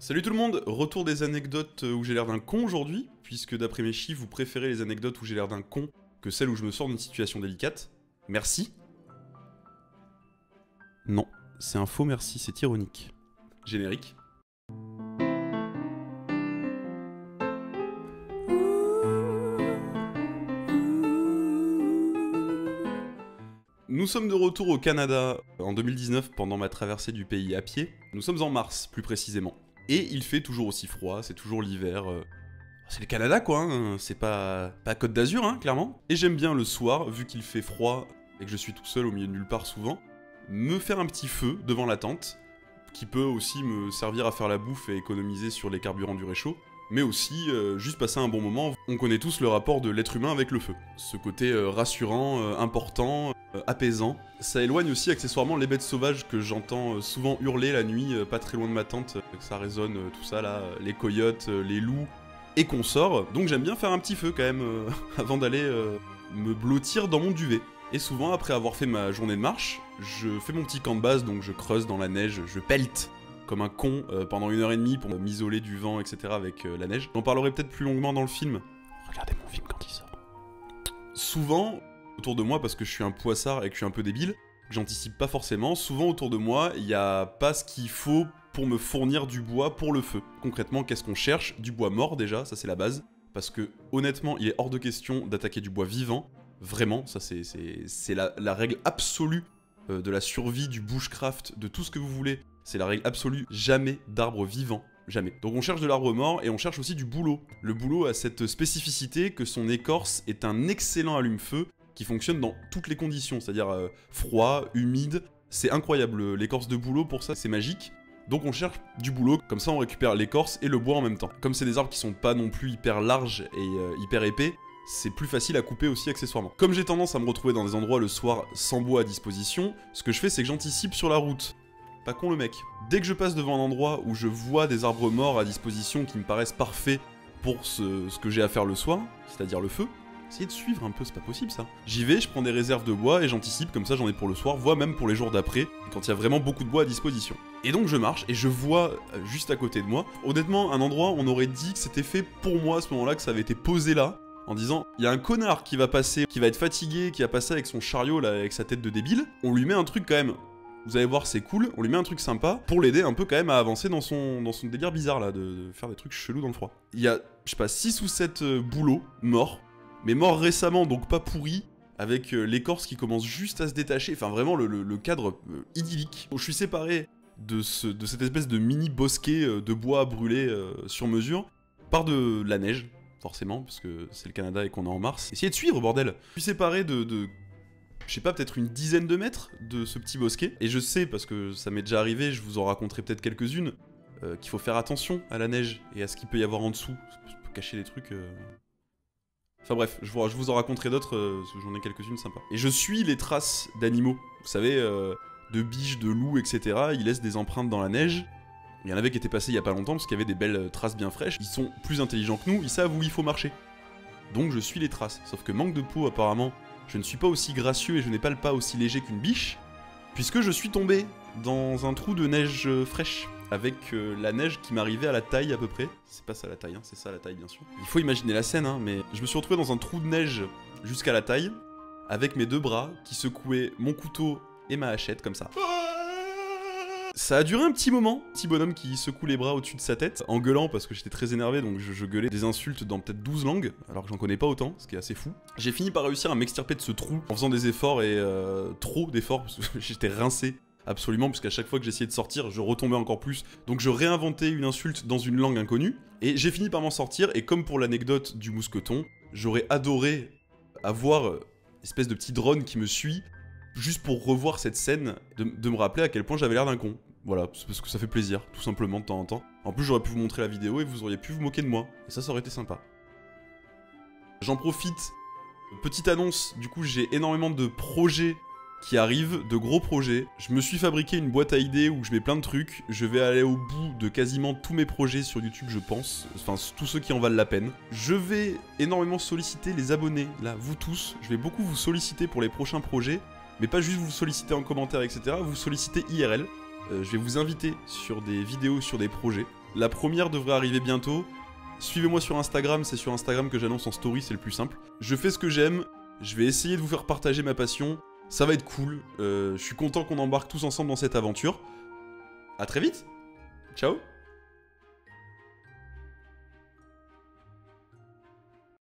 Salut tout le monde, retour des anecdotes où j'ai l'air d'un con aujourd'hui, puisque d'après mes chiffres, vous préférez les anecdotes où j'ai l'air d'un con que celles où je me sors d'une situation délicate. Merci. Non, c'est un faux merci, c'est ironique. Générique. Nous sommes de retour au Canada en 2019 pendant ma traversée du pays à pied. Nous sommes en mars, plus précisément. Et il fait toujours aussi froid, c'est toujours l'hiver. C'est le Canada quoi, hein. C'est pas Côte d'Azur, hein, clairement. Et j'aime bien le soir, vu qu'il fait froid et que je suis tout seul au milieu de nulle part souvent, me faire un petit feu devant la tente, qui peut aussi me servir à faire la bouffe et économiser sur les carburants du réchaud, mais aussi juste passer un bon moment. On connaît tous le rapport de l'être humain avec le feu. Ce côté rassurant, important, apaisant. Ça éloigne aussi accessoirement les bêtes sauvages que j'entends souvent hurler la nuit, pas très loin de ma tente, que ça résonne, tout ça là, les coyotes, les loups et consorts. Donc j'aime bien faire un petit feu quand même, avant d'aller me blottir dans mon duvet. Et souvent, après avoir fait ma journée de marche, je fais mon petit camp de base, donc je creuse dans la neige, je pelte comme un con pendant 1h30 pour m'isoler du vent, etc. avec la neige. J'en parlerai peut-être plus longuement dans le film. Regardez mon film quand il sort. Souvent, autour de moi, parce que je suis un poissard et que je suis un peu débile, que j'anticipe pas forcément, souvent autour de moi, il n'y a pas ce qu'il faut pour me fournir du bois pour le feu. Concrètement, qu'est-ce qu'on cherche? Du bois mort déjà, ça c'est la base. Parce que honnêtement, il est hors de question d'attaquer du bois vivant. Vraiment, ça c'est la règle absolue de la survie, du bushcraft, de tout ce que vous voulez. C'est la règle absolue, jamais d'arbre vivant, jamais. Donc on cherche de l'arbre mort et on cherche aussi du bouleau. Le bouleau a cette spécificité que son écorce est un excellent allume-feu qui fonctionne dans toutes les conditions, c'est-à-dire froid, humide. C'est incroyable, l'écorce de bouleau pour ça c'est magique. Donc on cherche du bouleau, comme ça on récupère l'écorce et le bois en même temps. Comme c'est des arbres qui sont pas non plus hyper larges et hyper épais, c'est plus facile à couper aussi accessoirement. Comme j'ai tendance à me retrouver dans des endroits le soir sans bois à disposition, ce que je fais c'est que j'anticipe sur la route. Pas con le mec. Dès que je passe devant un endroit où je vois des arbres morts à disposition qui me paraissent parfaits pour ce que j'ai à faire le soir, c'est-à-dire le feu, essayez de suivre un peu, c'est pas possible ça. J'y vais, je prends des réserves de bois et j'anticipe, comme ça j'en ai pour le soir, voire même pour les jours d'après, quand il y a vraiment beaucoup de bois à disposition. Et donc je marche et je vois juste à côté de moi, honnêtement un endroit où on aurait dit que c'était fait pour moi à ce moment-là, que ça avait été posé là, en disant, il y a un connard qui va passer, qui va être fatigué, qui va passer avec son chariot là, avec sa tête de débile, on lui met un truc quand même. Vous allez voir, c'est cool, on lui met un truc sympa pour l'aider un peu quand même à avancer dans son délire bizarre là, de faire des trucs chelous dans le froid. Il y a, je sais pas, 6 ou 7 bouleaux morts, mais morts récemment, donc pas pourris, avec l'écorce qui commence juste à se détacher, enfin vraiment le cadre idyllique. Je suis séparé de cette espèce de mini bosquet de bois brûlé sur mesure par de la neige, forcément, parce que c'est le Canada et qu'on est en mars. Essayez de suivre, bordel. Je suis séparé de je sais pas, peut-être une dizaine de mètres de ce petit bosquet. Et je sais, parce que ça m'est déjà arrivé, je vous en raconterai peut-être quelques-unes, qu'il faut faire attention à la neige et à ce qu'il peut y avoir en dessous. Ça peut cacher des trucs... Enfin bref, je vous en raconterai d'autres, j'en ai quelques-unes sympas. Et je suis les traces d'animaux. Vous savez, de biches, de loups, etc. Ils laissent des empreintes dans la neige. Il y en avait qui étaient passés il y a pas longtemps parce qu'il y avait des belles traces bien fraîches. Ils sont plus intelligents que nous, ils savent où il faut marcher. Donc je suis les traces. Sauf que manque de peau apparemment... Je ne suis pas aussi gracieux et je n'ai pas le pas aussi léger qu'une biche, puisque je suis tombé dans un trou de neige fraîche, avec la neige qui m'arrivait à la taille à peu près. C'est pas ça la taille, hein, c'est ça la taille bien sûr. Il faut imaginer la scène, hein, mais je me suis retrouvé dans un trou de neige jusqu'à la taille, avec mes 2 bras qui secouaient mon couteau et ma hachette comme ça. Ça a duré un petit moment, petit bonhomme qui secoue les bras au-dessus de sa tête, en gueulant parce que j'étais très énervé, donc je gueulais des insultes dans peut-être 12 langues, alors que j'en connais pas autant, ce qui est assez fou. J'ai fini par réussir à m'extirper de ce trou en faisant des efforts et trop d'efforts, parce que j'étais rincé absolument, puisqu'à chaque fois que j'essayais de sortir, je retombais encore plus. Donc je réinventais une insulte dans une langue inconnue, et j'ai fini par m'en sortir, et comme pour l'anecdote du mousqueton, j'aurais adoré avoir espèce de petit drone qui me suit, juste pour revoir cette scène, de me rappeler à quel point j'avais l'air d'un con. Voilà, parce que ça fait plaisir, tout simplement, de temps en temps. En plus, j'aurais pu vous montrer la vidéo et vous auriez pu vous moquer de moi. Et ça aurait été sympa. J'en profite. Petite annonce, du coup, j'ai énormément de projets qui arrivent, de gros projets. Je me suis fabriqué une boîte à idées où je mets plein de trucs. Je vais aller au bout de quasiment tous mes projets sur YouTube, je pense. Enfin, tous ceux qui en valent la peine. Je vais énormément solliciter les abonnés, là, vous tous. Je vais beaucoup vous solliciter pour les prochains projets. Mais pas juste vous solliciter en commentaire, etc. Vous solliciter IRL. Je vais vous inviter sur des vidéos, sur des projets. La première devrait arriver bientôt. Suivez-moi sur Instagram, c'est sur Instagram que j'annonce en story, c'est le plus simple. Je fais ce que j'aime, je vais essayer de vous faire partager ma passion. Ça va être cool, je suis content qu'on embarque tous ensemble dans cette aventure. A très vite. Ciao.